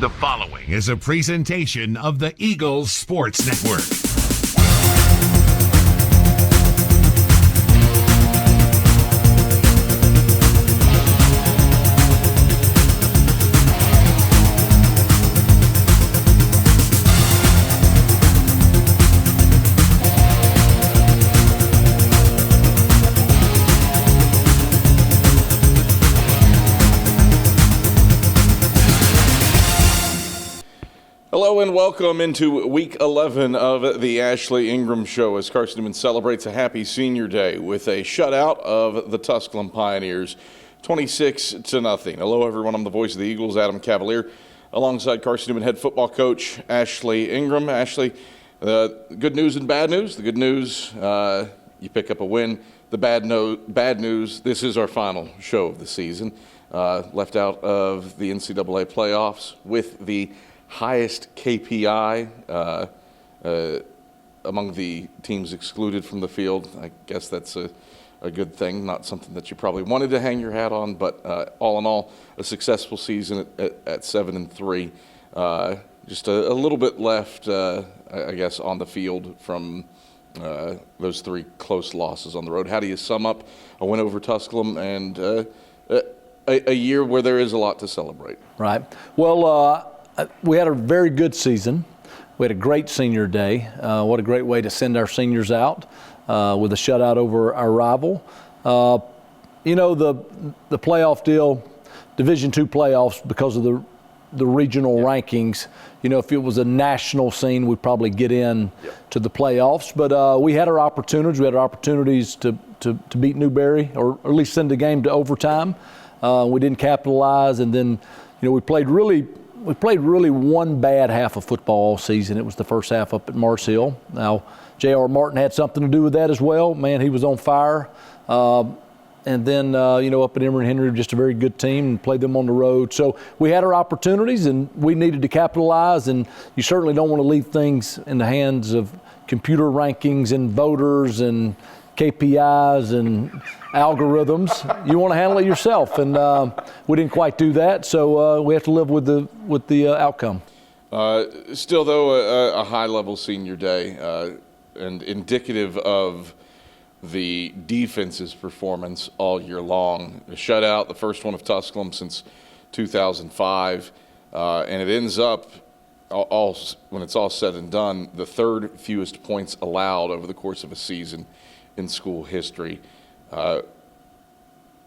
The following is a presentation of the Eagles Sports Network. Hello and welcome into Week 11 of the Ashley Ingram Show as Carson-Newman celebrates a happy senior day with a shutout of the Tusculum Pioneers, 26-0. Hello everyone, I'm the voice of the Eagles, Adam Cavalier, alongside Carson-Newman head football coach Ashley Ingram. Ashley, good news and bad news. The good news, you pick up a win. The bad news, this is our final show of the season. Left out of the NCAA playoffs with the highest KPI among the teams excluded from the field. I guess that's a good thing, not something that you probably wanted to hang your hat on, but all in all, a successful season at 7-3. Just a little bit left, I guess, on the field from those three close losses on the road. How do you sum up a win over Tusculum and a year where there is a lot to celebrate? Right. Well, we had a very good season. We had a great senior day. What a great way to send our seniors out with a shutout over our rival. You know, the playoff deal, Division II playoffs, because of the regional rankings, you know, if it was a national scene, we'd probably get in to the playoffs. But we had our opportunities. We had our opportunities to beat Newberry, or at least send the game to overtime. We didn't capitalize, and then, you know, we played really one bad half of football all season. It was the first half up at Mars Hill. Now, J.R. Martin had something to do with that as well. Man, he was on fire. And then, you know, up at Emory Henry, just a very good team, and played them on the road. So we had our opportunities, and we needed to capitalize. And you certainly don't want to leave things in the hands of computer rankings and voters and KPIs and algorithms. You want to handle it yourself, and we didn't quite do that, so we have to live with the outcome. Still, though, a high-level senior day and indicative of the defense's performance all year long. A shutout, the first one of Tusculum since 2005, and it ends up, when it's all said and done, the third fewest points allowed over the course of a season in school history. You're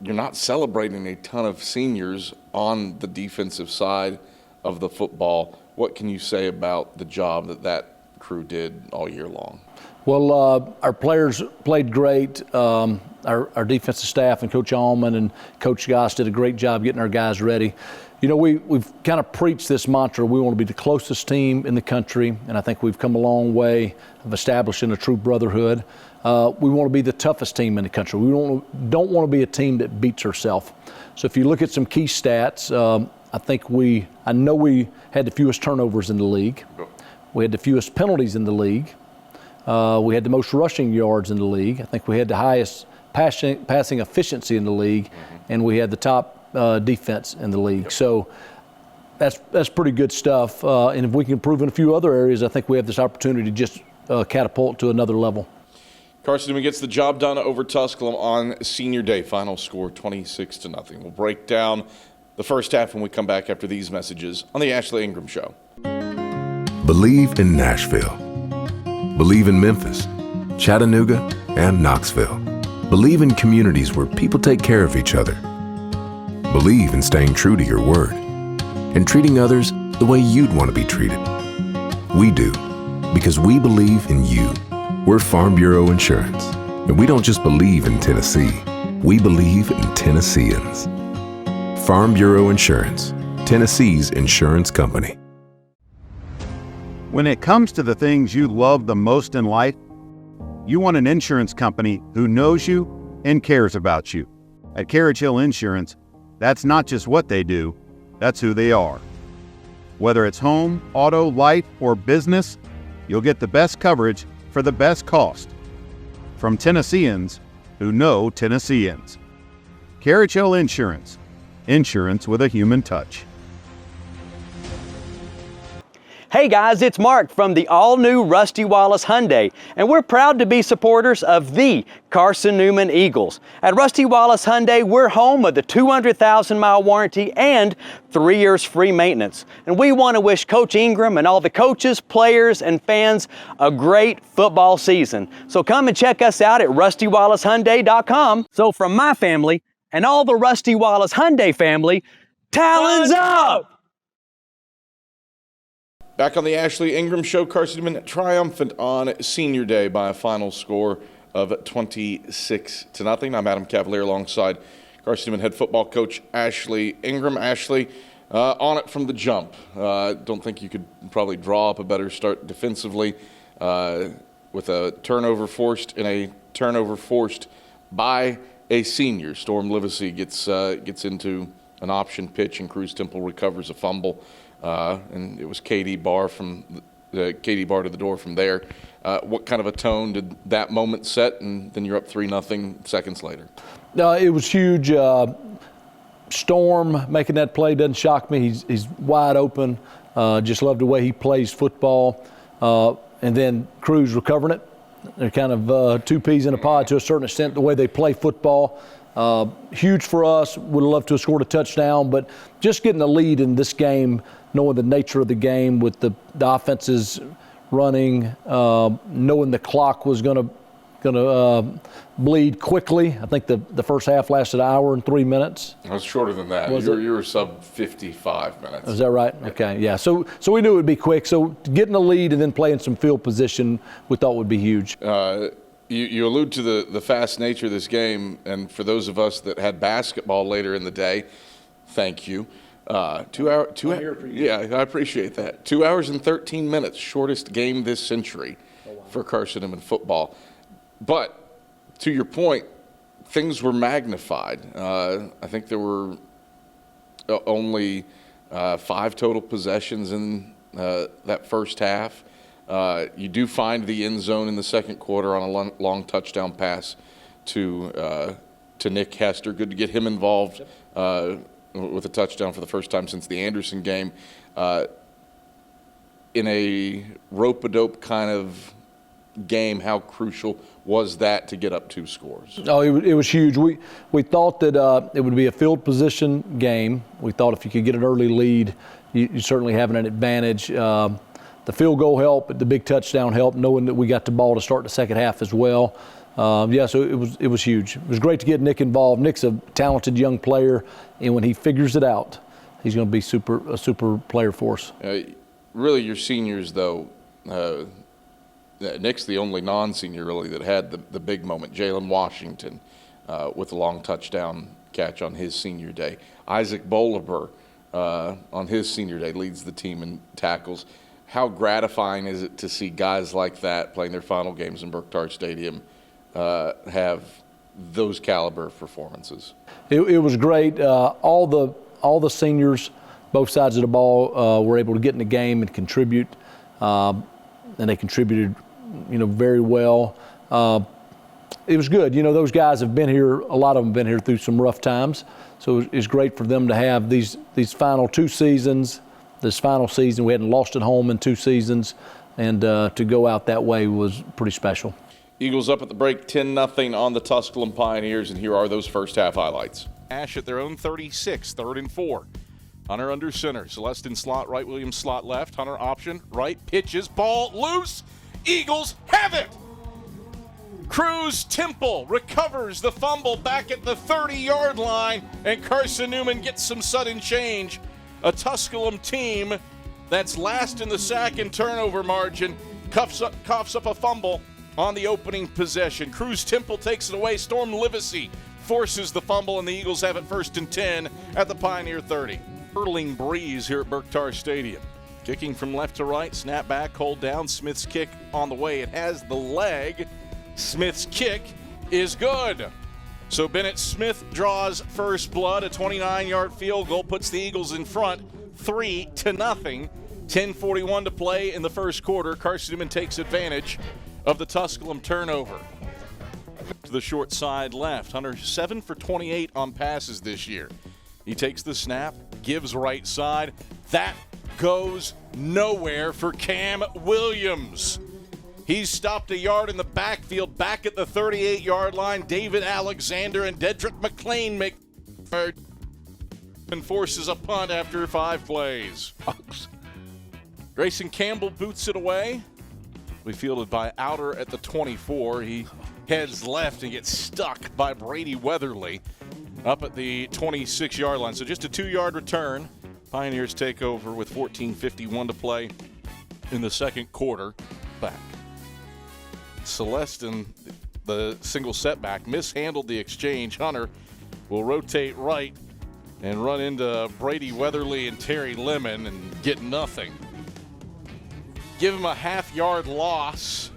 not celebrating a ton of seniors on the defensive side of the football. What can you say about the job that crew did all year long? Well, our players played great. Our defensive staff and Coach Allman and Coach Goss did a great job getting our guys ready. You know, we've kind of preached this mantra. We want to be the closest team in the country, and I think we've come a long way of establishing a true brotherhood. We want to be the toughest team in the country. We don't want to be a team that beats herself. So if you look at some key stats, I know we had the fewest turnovers in the league. We had the fewest penalties in the league. We had the most rushing yards in the league. I think we had the highest passing efficiency in the league, and we had the top defense in the league. So that's pretty good stuff. And if we can improve in a few other areas, I think we have this opportunity to just catapult to another level. Carson-Newman gets the job done over Tusculum on senior day. Final score 26-0. We'll break down the first half when we come back after these messages on the Ashley Ingram Show. Believe in Nashville. Believe in Memphis, Chattanooga, and Knoxville. Believe in communities where people take care of each other. Believe in staying true to your word and treating others the way you'd want to be treated. We do, because we believe in you. We're Farm Bureau Insurance, and we don't just believe in Tennessee, we believe in Tennesseans. Farm Bureau Insurance, Tennessee's insurance company. When it comes to the things you love the most in life, you want an insurance company who knows you and cares about you. At Carriage Hill Insurance, that's not just what they do, that's who they are. Whether it's home, auto, life, or business, you'll get the best coverage for the best cost. From Tennesseans who know Tennesseans. Carriage Hill Insurance. Insurance with a human touch. Hey guys, it's Mark from the all-new Rusty Wallace Hyundai, and we're proud to be supporters of the Carson-Newman Eagles. At Rusty Wallace Hyundai, we're home of the 200,000-mile warranty and 3 years free maintenance. And we want to wish Coach Ingram and all the coaches, players, and fans a great football season. So come and check us out at RustyWallaceHyundai.com. So from my family and all the Rusty Wallace Hyundai family, talons up! Back on the Ashley Ingram Show, Carson-Newman triumphant on Senior Day by a final score of 26-0. I'm Adam Cavalier alongside Carson-Newman head football coach Ashley Ingram. Ashley, on it from the jump. Don't think you could probably draw up a better start defensively with a turnover forced by a senior. Storm Livesey gets into an option pitch and Cruz Temple recovers a fumble. And it was KD Barr to the door from there. What kind of a tone did that moment set? And then you're up 3-0 seconds later. It was huge. Storm making that play doesn't shock me. He's wide open. Just love the way he plays football. And then Cruz recovering it. They're kind of two peas in a pod to a certain extent, the way they play football. Huge for us. Would love to have scored a touchdown, but just getting the lead in this game, knowing the nature of the game with the offenses running, knowing the clock was going to bleed quickly. I think the first half lasted an hour and 3 minutes. It was shorter than that. You were sub 55 minutes. Is that right? Yeah. Okay, yeah. So we knew it would be quick. So getting the lead and then playing some field position, we thought would be huge. You allude to the fast nature of this game, and for those of us that had basketball later in the day, thank you. 2 hour. Yeah, I appreciate that. 2 hours and 13 minutes, shortest game this century for Carson-Newman football. But to your point, things were magnified. I think there were only 5 total possessions in that first half. You do find the end zone in the second quarter on a long touchdown pass to Nick Hester. Good to get him involved with a touchdown for the first time since the Anderson game. In a rope-a-dope kind of game, how crucial was that to get up 2 scores? Oh, it was huge. We thought that it would be a field position game. We thought if you could get an early lead, you certainly have an advantage. The field goal helped, but the big touchdown helped, knowing that we got the ball to start the second half as well. So it was huge. It was great to get Nick involved. Nick's a talented young player, and when he figures it out, he's going to be a super player for us. Really, your seniors, though, Nick's the only non-senior really that had the big moment. Jalen Washington with a long touchdown catch on his senior day. Isaac Bolivar on his senior day leads the team in tackles. How gratifying is it to see guys like that playing their final games in Berktar Stadium have those caliber of performances? It was great. All the seniors, both sides of the ball, were able to get in the game and contribute, and they contributed, very well. It was good. Those guys have been here. A lot of them have been here through some rough times, so it's great for them to have these final 2 seasons. This final season, we hadn't lost at home in 2 seasons, and to go out that way was pretty special. Eagles up at the break, 10-0 on the Tusculum Pioneers, and here are those first half highlights. Ash at their own 36, 3rd and 4. Hunter under center, Celestin slot right, Williams slot left, Hunter option right, pitches, ball loose, Eagles have it! Cruz Temple recovers the fumble back at the 30-yard line, and Carson-Newman gets some sudden change. A Tusculum team that's last in the sack and turnover margin coughs up a fumble on the opening possession. Cruz Temple takes it away. Storm Livesey forces the fumble, and the Eagles have it 1st and 10 at the Pioneer 30. Hurling breeze here at Berktar Stadium. Kicking from left to right, snap back, hold down. Smith's kick on the way. It has the leg. Smith's kick is good. So Bennett Smith draws first blood. A 29-yard field goal puts the Eagles in front 3-0. 10:41 to play in the first quarter. Carson-Newman takes advantage of the Tusculum turnover. To the short side left. Hunter 7 for 28 on passes this year. He takes the snap, gives right side. That goes nowhere for Cam Williams. He's stopped a yard in the backfield, back at the 38-yard line. David Alexander and Dedrick McLean make and forces a punt after 5 plays. Grayson Campbell boots it away. We fielded by Outer at the 24. He heads left and gets stuck by Brady Weatherly up at the 26-yard line. So just a 2-yard return. Pioneers take over with 14:51 to play in the second quarter. Back. Celestin, the single setback, mishandled the exchange. Hunter will rotate right and run into Brady Weatherly and Terry Lemon and get nothing. Give him a half-yard loss.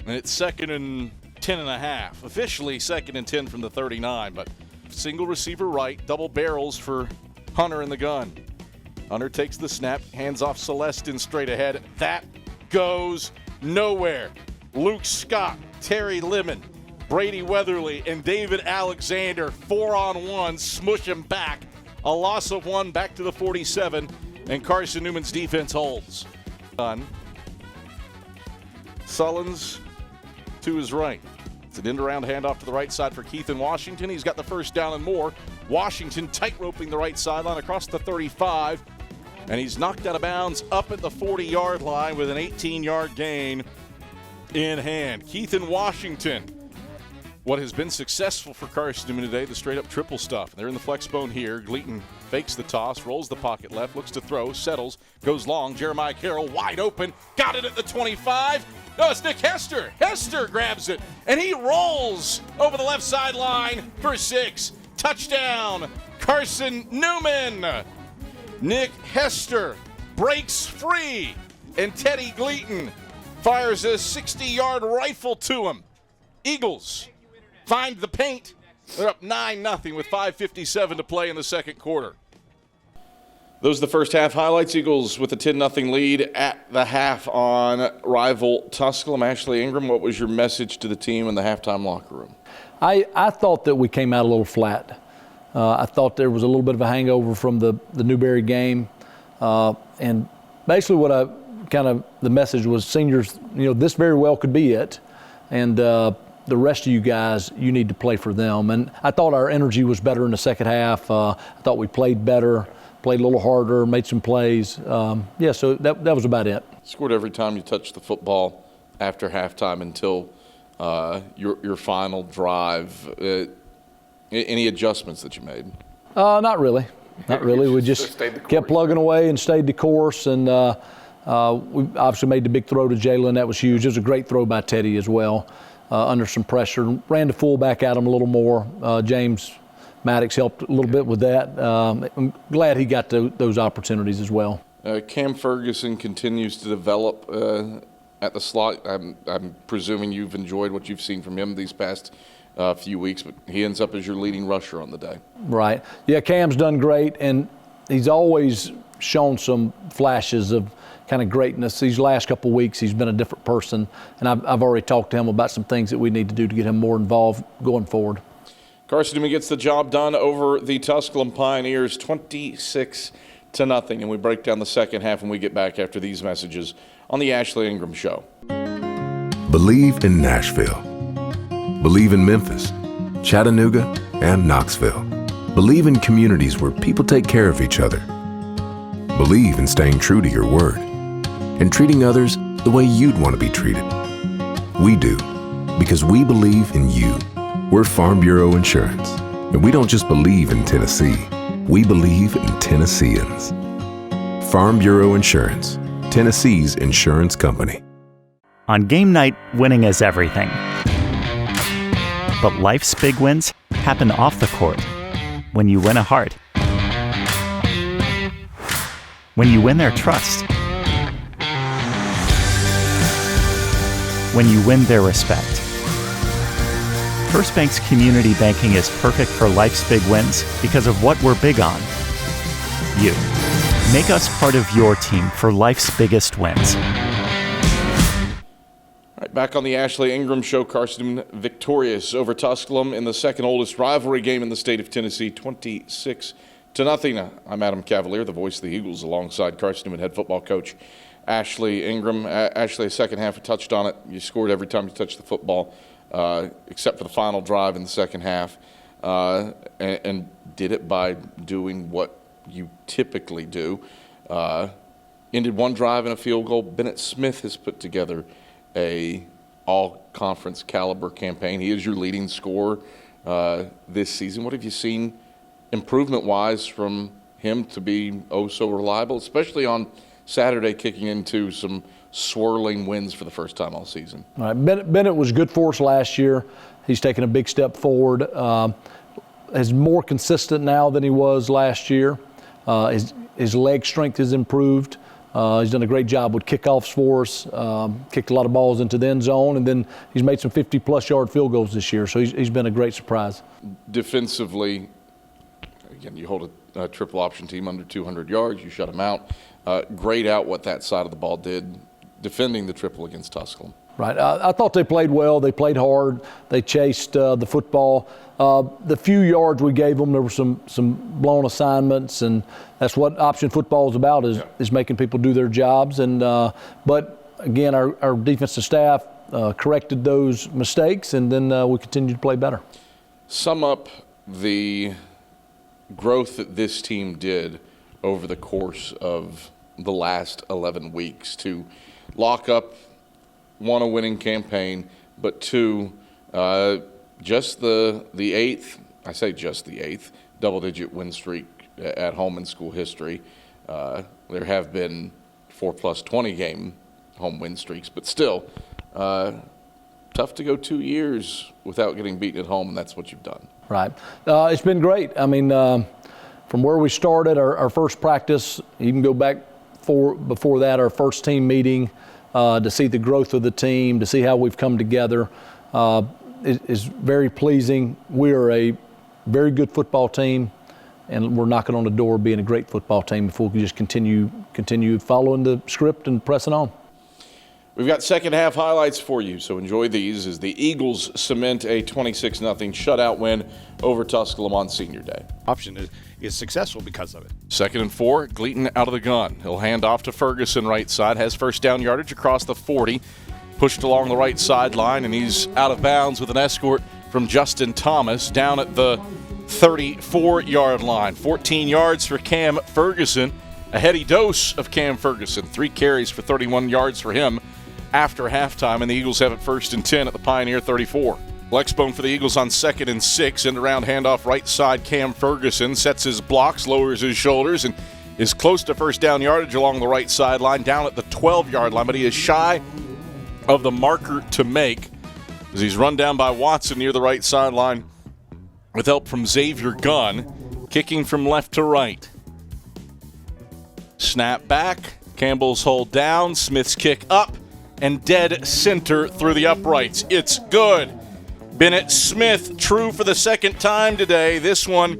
And it's 2nd and 10 and a half. Officially 2nd and 10 from the 39, but single receiver right, double barrels for Hunter in the gun. Hunter takes the snap, hands off Celestin straight ahead. That goes nowhere. Luke Scott, Terry Lemon, Brady Weatherly, and David Alexander, 4-on-1, smush him back. A loss of 1 back to the 47, and Carson-Newman's defense holds. Sullins to his right. It's an end-around handoff to the right side for Keith in Washington. He's got the first down and more. Washington tight-roping the right sideline across the 35. And he's knocked out of bounds up at the 40-yard line with an 18-yard gain in hand. Keith in Washington. What has been successful for Carson-Newman today, the straight-up triple stuff. They're in the flex bone here. Gleaton fakes the toss, rolls the pocket left, looks to throw, settles, goes long. Jeremiah Carroll wide open, got it at the 25. No, it's Nick Hester. Hester grabs it, and he rolls over the left sideline for 6. Touchdown, Carson-Newman. Nick Hester breaks free, and Teddy Gleaton fires a 60-yard rifle to him. Eagles find the paint. They're up 9-0 with 5:57 to play in the second quarter. Those are the first half highlights. Eagles with a 10-0 lead at the half on rival Tusculum. Ashley Ingram, what was your message to the team in the halftime locker room? I thought that we came out a little flat. I thought there was a little bit of a hangover from the Newberry game. And basically the message was, seniors, this very well could be it. And the rest of you guys, you need to play for them. And I thought our energy was better in the second half. I thought we played better, played a little harder, made some plays. So that was about it. Scored every time you touched the football after halftime until your final drive. Any adjustments that you made? Not really. Not really. We just kept plugging away and stayed the course. And we obviously made the big throw to Jalen. That was huge. It was a great throw by Teddy as well, under some pressure. Ran the fullback at him a little more. James Maddox helped a little bit with that. I'm glad he got those opportunities as well. Cam Ferguson continues to develop at the slot. I'm presuming you've enjoyed what you've seen from him these past few weeks, but he ends up as your leading rusher on the day. Right. Yeah, Cam's done great, and he's always shown some flashes of kind of greatness. These last couple of weeks, he's been a different person, and I've already talked to him about some things that we need to do to get him more involved going forward. Carson-Newman gets the job done over the Tusculum Pioneers, 26-0, and we break down the second half when we get back after these messages on the Ashley Ingram Show. Believe in Nashville. Believe in Memphis, Chattanooga, and Knoxville. Believe in communities where people take care of each other. Believe in staying true to your word and treating others the way you'd want to be treated. We do, because we believe in you. We're Farm Bureau Insurance, and we don't just believe in Tennessee, we believe in Tennesseans. Farm Bureau Insurance, Tennessee's insurance company. On game night, winning is everything. But life's big wins happen off the court. When you win a heart. When you win their trust. When you win their respect. First Bank's community banking is perfect for life's big wins because of what we're big on. You. Make us part of your team for life's biggest wins. All right, back on the Ashley Ingram Show, Carson victorious over Tusculum in the second oldest rivalry game in the state of Tennessee, 26-0. 0. I'm Adam Cavalier, the voice of the Eagles, alongside Carson-Newman head football coach Ashley Ingram. Ashley, second half, you touched on it. You scored every time you touched the football, except for the final drive in the second half, and did it by doing what you typically do. Ended one drive in a field goal. Bennett Smith has put together a all-conference caliber campaign. He is your leading scorer this season. What have you seen improvement-wise from him to be so reliable, especially on Saturday, kicking into some swirling wins for the first time all season? All right. Bennett was good for us last year. He's taken a big step forward. Is more consistent now than he was last year. His leg strength has improved. He's done a great job with kickoffs for us, kicked a lot of balls into the end zone, and then he's made some 50-plus yard field goals this year, so he's been a great surprise. Defensively, again, you hold a triple option team under 200 yards, you shut them out. Grade out what that side of the ball did defending the triple against Tusculum. Right. I thought they played well. They played hard. They chased the football. The few yards we gave them, there were some blown assignments, and that's what option football is about, is making people do their jobs. And but again, our defensive staff corrected those mistakes, and then we continued to play better. Sum up the growth that this team did over the course of the last 11 weeks to lock up, one, a winning campaign, but two, just the eighth, I say just the eighth, double-digit win streak at home in school history. There have been 4+ 20-game home win streaks, but still, tough to go 2 years without getting beaten at home, and that's what you've done. Right. It's been great. I mean, from where we started, our first practice, you can go back before that, our first team meeting, to see the growth of the team, to see how we've come together, is very pleasing. We are a very good football team, and we're knocking on the door of being a great football team if we can just continue following the script and pressing on. We've got second half highlights for you, so enjoy these as the Eagles cement a 26-0 shutout win over Tusculum on Senior Day. Option is successful because of it. 2nd and 4, Gleaton out of the gun. He'll hand off to Ferguson right side, has first down yardage across the 40, pushed along the right sideline, and he's out of bounds with an escort from Justin Thomas down at the 34-yard line. 14 yards for Cam Ferguson, a heady dose of Cam Ferguson. 3 carries for 31 yards for him after halftime, and the Eagles have it 1st and 10 at the Pioneer 34. Flexbone for the Eagles on 2nd and 6. End around handoff right side. Cam Ferguson sets his blocks, lowers his shoulders, and is close to first down yardage along the right sideline, down at the 12-yard line, but he is shy of the marker to make as he's run down by Watson near the right sideline with help from Xavier Gunn, kicking from left to right. Snap back, Campbell's hold down, Smith's kick up, and dead center through the uprights. It's good. Bennett Smith, true for the second time today. This one,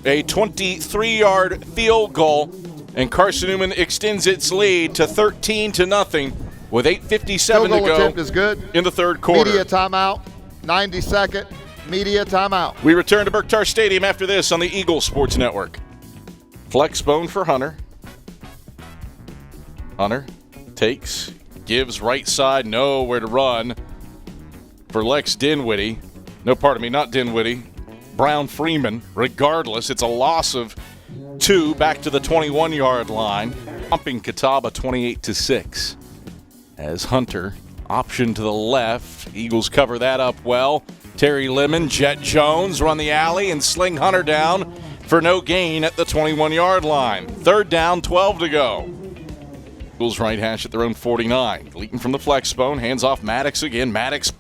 a 23-yard field goal, and Carson-Newman extends its lead to 13-0 with 8:57 to go attempt is good. In the third quarter. Media timeout, 90-second media timeout. We return to Berktar Stadium after this on the Eagle Sports Network. Flexbone for Hunter. Hunter takes, gives right side, nowhere to run for Lex Dinwiddie. No, pardon me, not Dinwiddie. Brown Freeman. Regardless, it's a loss of 2 back to the 21-yard line. Pumping Catawba 28-6. As Hunter, option to the left. Eagles cover that up well. Terry Lemon, Jet Jones run the alley and sling Hunter down for no gain at the 21-yard line. 3rd down, 12 to go. Eagles right hash at their own 49. Gleaton from the Flexbone, hands off Maddox again. Maddox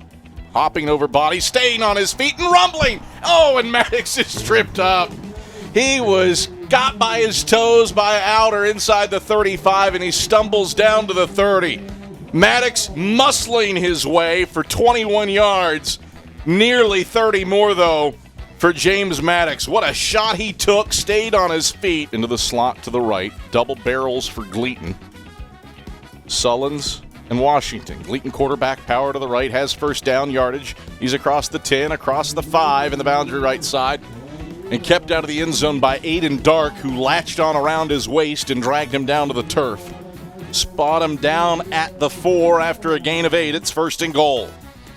hopping over body, staying on his feet and rumbling. Oh, and Maddox is tripped up. He was got by his toes by outer inside the 35, and he stumbles down to the 30. Maddox muscling his way for 21 yards. Nearly 30 more, though, for James Maddox. What a shot he took, stayed on his feet into the slot to the right. Double barrels for Gleaton. Sullins and Washington. Gleaton quarterback, power to the right, has first down yardage. He's across the 10, across the 5 in the boundary right side. and kept out of the end zone by Aiden Dark, who latched on around his waist and dragged him down to the turf. Spot him down at the 4 after a gain of 8. It's 1st and goal.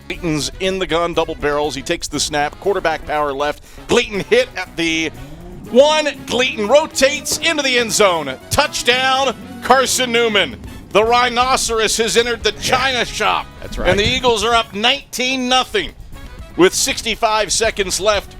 Gleaton's in the gun, double barrels. He takes the snap, quarterback power left. Gleaton hit at the 1. Gleaton rotates into the end zone. Touchdown, Carson-Newman. The Rhinoceros has entered the China shop. That's right. And the Eagles are up 19-0 with 65 seconds left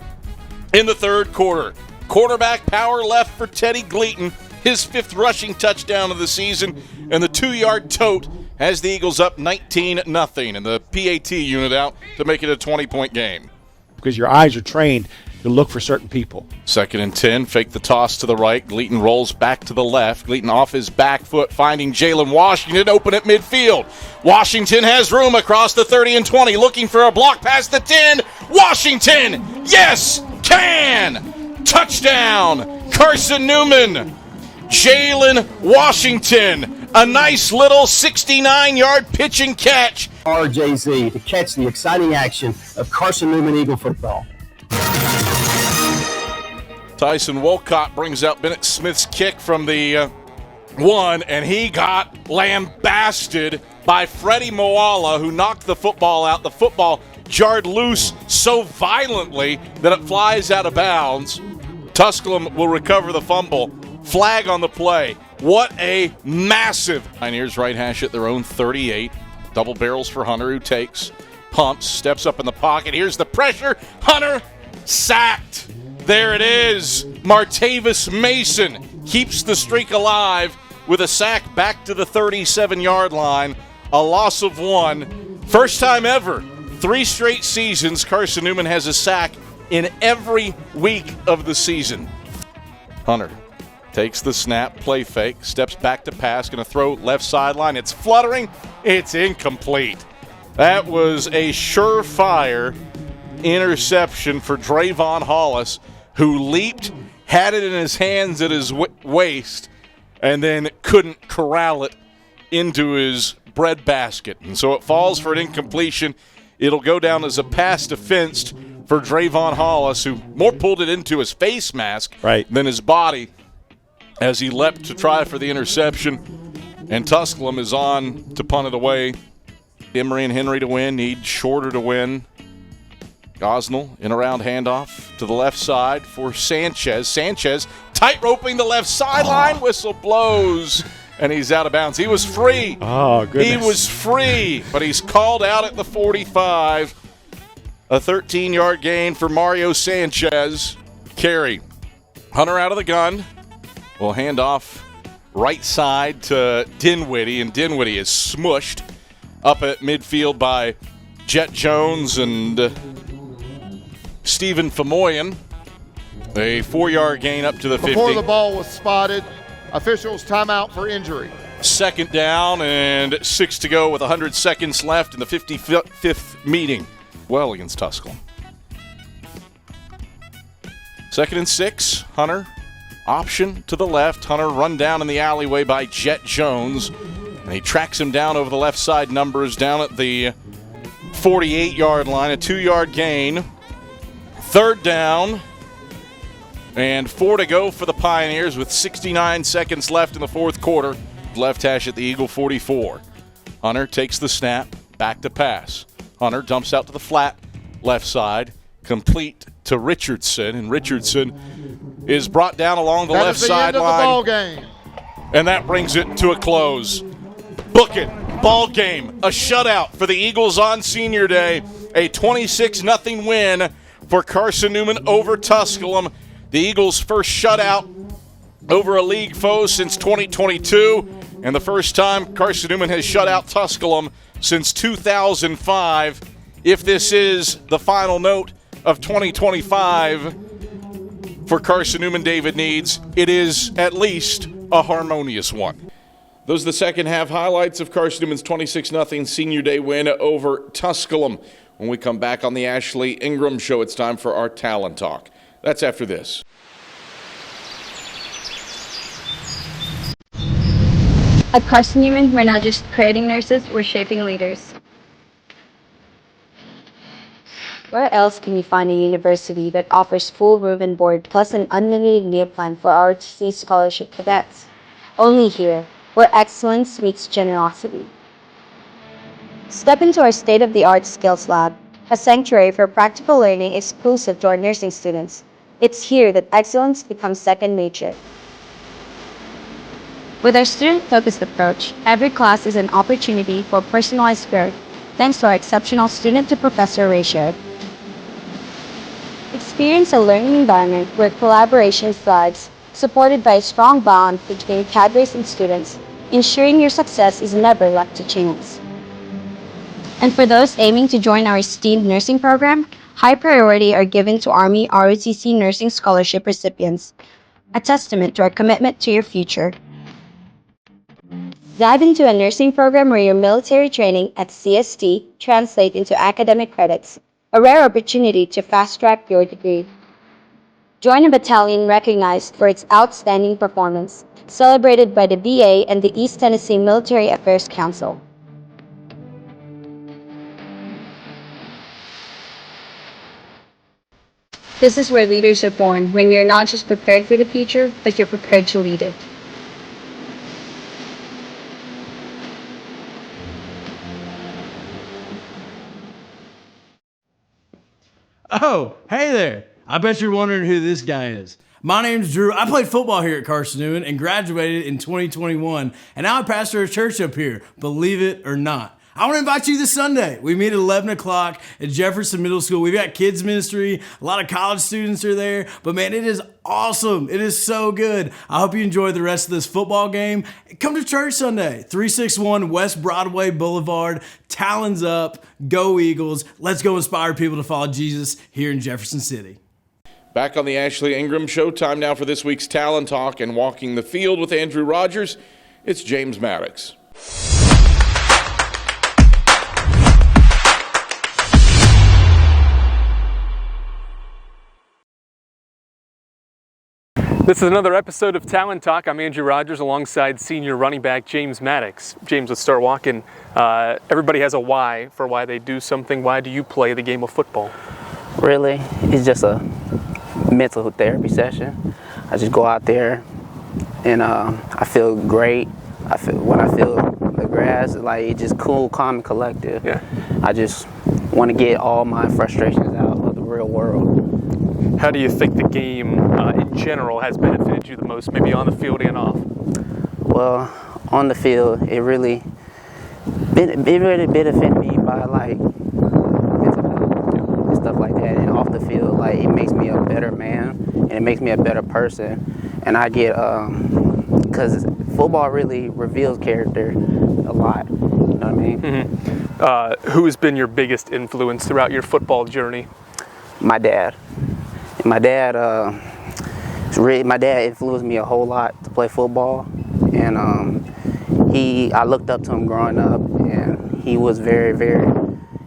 in the third quarter. Quarterback power left for Teddy Gleaton, his 5th rushing touchdown of the season, and the 2-yard tote has the Eagles up 19-0, and the PAT unit out to make it a 20-point game. Because your eyes are trained to look for certain people. 2nd and 10, fake the toss to the right. Gleaton rolls back to the left. Gleaton off his back foot, finding Jalen Washington open at midfield. Washington has room across the 30 and 20, looking for a block past the 10. Washington, yes, can! Touchdown, Carson-Newman. Jalen Washington, a nice little 69-yard pitch and catch. RJZ to catch the exciting action of Carson-Newman Eagle football. Tyson Wolcott brings out Bennett Smith's kick from the 1, and he got lambasted by Freddie Moala, who knocked the football out. The football jarred loose so violently that it flies out of bounds. Tusculum will recover the fumble. Flag on the play. What a massive. Pioneers right hash at their own 38. Double barrels for Hunter, who takes, pumps, steps up in the pocket. Here's the pressure. Hunter sacked. There it is. Martavis Mason keeps the streak alive with a sack back to the 37-yard line. A loss of 1. First time ever. 3 straight seasons Carson-Newman has a sack in every week of the season. Hunter takes the snap, play fake, steps back to pass, going to throw left sideline. It's fluttering. It's incomplete. That was a surefire interception for Drayvon Hollis, who leaped, had it in his hands at his waist, and then couldn't corral it into his breadbasket. And so it falls for an incompletion. It'll go down as a pass defense for Drayvon Hollis, who more pulled it into his face mask than his body as he leapt to try for the interception. And Tusculum is on to punt it away. Emery and Henry to win, need Shorter to win. Gosnell in a round handoff to the left side for Sanchez. Sanchez tight-roping the left sideline. Whistle blows, and he's out of bounds. He was free. Oh, goodness. He was free, but he's called out at the 45. A 13-yard gain for Mario Sanchez. Carry. Hunter out of the gun. Will hand off right side to Dinwiddie, and Dinwiddie is smushed up at midfield by Jet Jones and Stephen Famoyan. A 4-yard gain up to the 50. Before the ball was spotted, officials timeout for injury. 2nd down and 6 to go with 100 seconds left in the 55th meeting. Well against Tusculum. 2nd and 6, Hunter. Option to the left. Hunter run down in the alleyway by Jet Jones. And he tracks him down over the left side numbers down at the 48-yard line. A 2-yard gain. 3rd down. And 4 to go for the Pioneers with 69 seconds left in the 4th quarter. Left hash at the Eagle 44. Hunter takes the snap. Back to pass. Hunter dumps out to the flat left side. Complete to Richardson. And Richardson is brought down along the left sideline. And that brings it to a close. Book it. Ball game. A shutout for the Eagles on Senior Day. A 26-0 win for Carson-Newman over Tusculum. The Eagles' first shutout over a league foe since 2022. And the first time Carson-Newman has shut out Tusculum since 2005. If this is the final note of 2025 for Carson-Newman David Needs, it is at least a harmonious one. Those are the second half highlights of Carson-Newman's 26-0 Senior Day win over Tusculum. When we come back on the Ashley Ingram Show, it's time for our Talent Talk. That's after this. At Carson-Newman, we're not just creating nurses, we're shaping leaders. Where else can you find a university that offers full room and board plus an unlimited meal plan for ROTC scholarship cadets? Only here, where excellence meets generosity. Step into our state-of-the-art skills lab, a sanctuary for practical learning exclusive to our nursing students. It's here that excellence becomes second nature. With our student-focused approach, every class is an opportunity for personalized growth, thanks to our exceptional student-to-professor ratio. Experience a learning environment where collaboration thrives, supported by a strong bond between cadres and students, ensuring your success is never left to chance. And for those aiming to join our esteemed nursing program, high priority are given to Army ROTC Nursing Scholarship recipients, a testament to our commitment to your future. Dive into a nursing program where your military training at CST translates into academic credits, a rare opportunity to fast-track your degree. Join a battalion recognized for its outstanding performance, celebrated by the VA and the East Tennessee Military Affairs Council. This is where leaders are born, when you're not just prepared for the future, but you're prepared to lead it. Oh, hey there. I bet you're wondering who this guy is. My name's Drew. I played football here at Carson-Newman and graduated in 2021. And now I pastor a church up here, believe it or not. I want to invite you this Sunday. We meet at 11 o'clock at Jefferson Middle School. We've got kids ministry. A lot of college students are there. But man, it is awesome. It is so good. I hope you enjoy the rest of this football game. Come to church Sunday, 361 West Broadway Boulevard. Talons up. Go Eagles. Let's go inspire people to follow Jesus here in Jefferson City. Back on the Ashley Ingram Show. Time now for this week's Talent Talk and Walking the Field with Andrew Rogers. It's James Maddox. This is another episode of Talent Talk. I'm Andrew Rogers alongside senior running back James Maddox. James, let's start walking. Everybody has a why for why they do something. Why do you play the game of football? Really, it's just a mental therapy session. I just go out there and I feel great. When I feel the grass, like it's just cool, calm, and collective. Yeah. I just want to get all my frustrations out of the real world. How do you think the game in general has benefited you the most, maybe on the field and off? Well, on the field, it really benefited me by like mental health and stuff like that. And off the field, like it makes me a better man and it makes me a better person. And I get because football really reveals character a lot. You know what I mean? Mm-hmm. Who has been your biggest influence throughout your football journey? My dad. My dad influenced me a whole lot to play football, and I looked up to him growing up, and he was very, very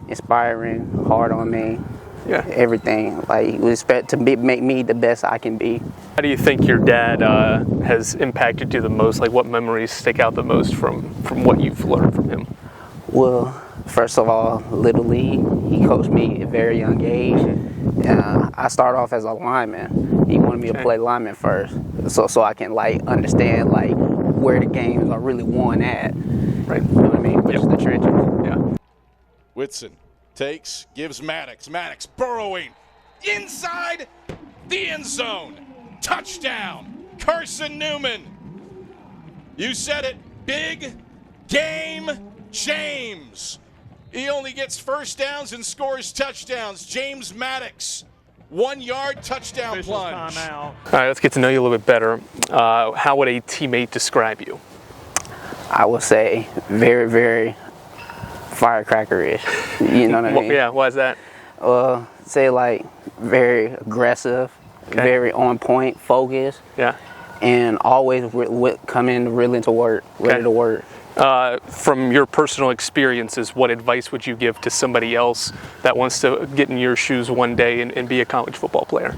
inspiring, hard on me. Yeah. Everything. Like he was to make me the best I can be. How do you think your dad has impacted you the most? Like what memories stick out the most from what you've learned from him? Well, first of all, Little League. He coached me at a very young age. I started off as a lineman. He wanted me to play lineman first, so I can like understand like where the games are really won at. Right. You know what I mean? Which is the trenches. Yeah. Whitson takes, gives Maddox. Maddox burrowing inside the end zone. Touchdown, Carson-Newman. You said it, big game James. He only gets first downs and scores touchdowns. James Maddox, 1 yard touchdown plunge. All right, let's get to know you a little bit better. How would a teammate describe you? I would say very, very firecracker-ish. You know what I mean? Yeah, why is that? Say like very aggressive, very on point, focused. Yeah. And always come in really into work, ready to work. From your personal experiences, what advice would you give to somebody else that wants to get in your shoes one day and be a college football player?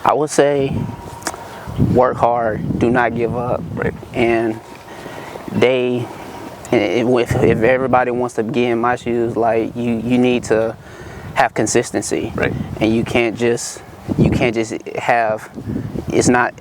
I would say work hard, do not give up. Right. And if everybody wants to get in my shoes, like you need to have consistency. Right. And you can't just have. It's not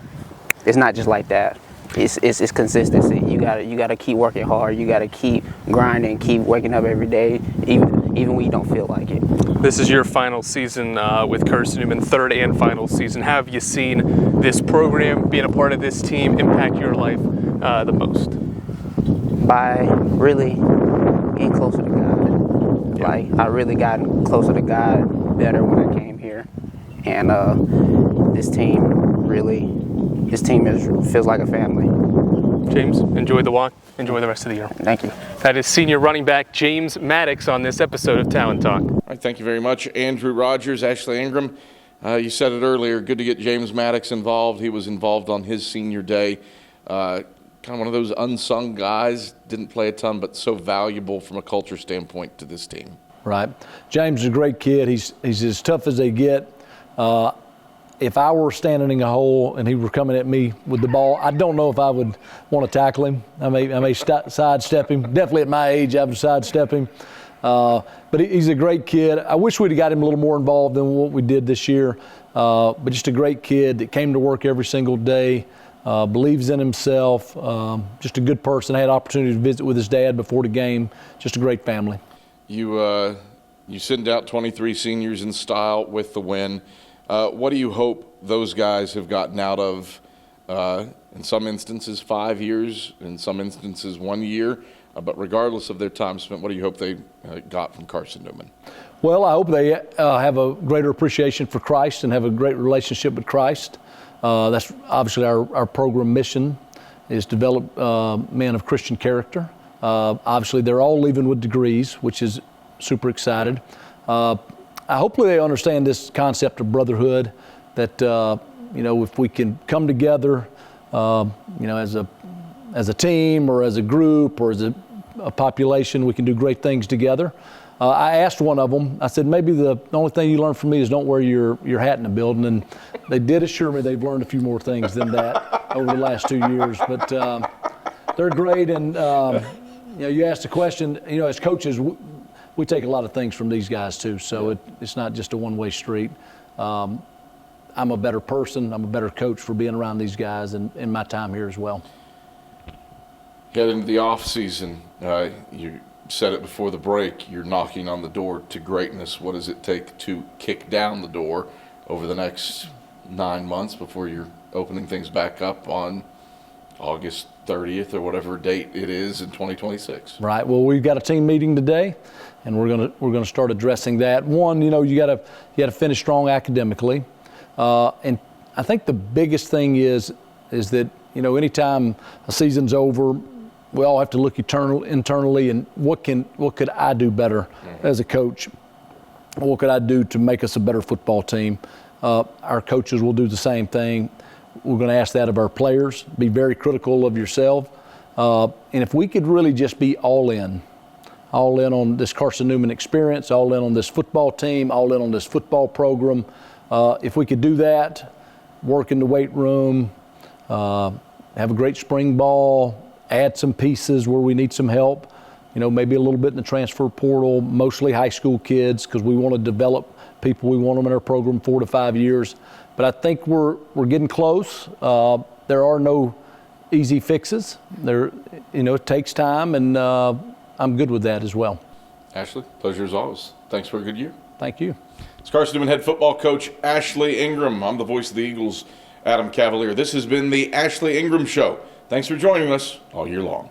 just like that. It's consistency. You gotta keep working hard. You gotta keep grinding, keep waking up every day, even when you don't feel like it. This is your final season with Carson-Newman, third and final season. Have you seen this program, being a part of this team, impact your life the most? By really getting closer to God. Yeah. Like, I really got closer to God better when I came here. And this team feels like a family. James, enjoy the walk. Enjoy the rest of the year. Thank you. That is senior running back James Maddox on this episode of Talent Talk. All right, thank you very much, Andrew Rogers, Ashley Ingram. You said it earlier, good to get James Maddox involved. He was involved on his senior day. Kind of one of those unsung guys, didn't play a ton, but so valuable from a culture standpoint to this team. Right. James is a great kid. He's as tough as they get. If I were standing in a hole and he were coming at me with the ball, I don't know if I would want to tackle him. I may sidestep him. Definitely at my age, I would sidestep him. But he's a great kid. I wish we'd have got him a little more involved than what we did this year. But just a great kid that came to work every single day, believes in himself, just a good person. I had opportunity to visit with his dad before the game. Just a great family. You send out 23 seniors in style with the win. What do you hope those guys have gotten out of, in some instances, 5 years, in some instances 1 year, but regardless of their time spent, what do you hope they got from Carson-Newman? Well, I hope they have a greater appreciation for Christ and have a great relationship with Christ. That's obviously our program mission, is develop men of Christian character. Obviously, they're all leaving with degrees, which is super excited. Hopefully they understand this concept of brotherhood, that if we can come together, as a team or as a group or as a population, we can do great things together. I asked one of them, I said, maybe the only thing you learn from me is don't wear your hat in the building. And they did assure me they've learned a few more things than that over the last 2 years. But they're great. And, you asked the question, as coaches, we take a lot of things from these guys too. So it's not just a one-way street. I'm a better person. I'm a better coach for being around these guys and in my time here as well. Head into the off season, you said it before the break, you're knocking on the door to greatness. What does it take to kick down the door over the next 9 months before you're opening things back up on August 30th or whatever date it is in 2026? Right. Well, we've got a team meeting today, and we're gonna start addressing that. One, you gotta finish strong academically, and I think the biggest thing is that anytime a season's over, we all have to look internally and what could I do better as a coach? What could I do to make us a better football team? Our coaches will do the same thing. We're going to ask that of our players. Be very critical of yourself. And if we could really just be all in on this Carson-Newman experience, all in on this football team, all in on this football program, if we could do that, work in the weight room, have a great spring ball, add some pieces where we need some help, maybe a little bit in the transfer portal, mostly high school kids, because we want to develop people. We want them in our program 4 to 5 years. But I think we're getting close. There are no easy fixes. It takes time, and I'm good with that as well. Ashley, pleasure as always. Thanks for a good year. Thank you. It's Carson-Newman head football coach Ashley Ingram. I'm the voice of the Eagles, Adam Cavalier. This has been the Ashley Ingram Show. Thanks for joining us all year long.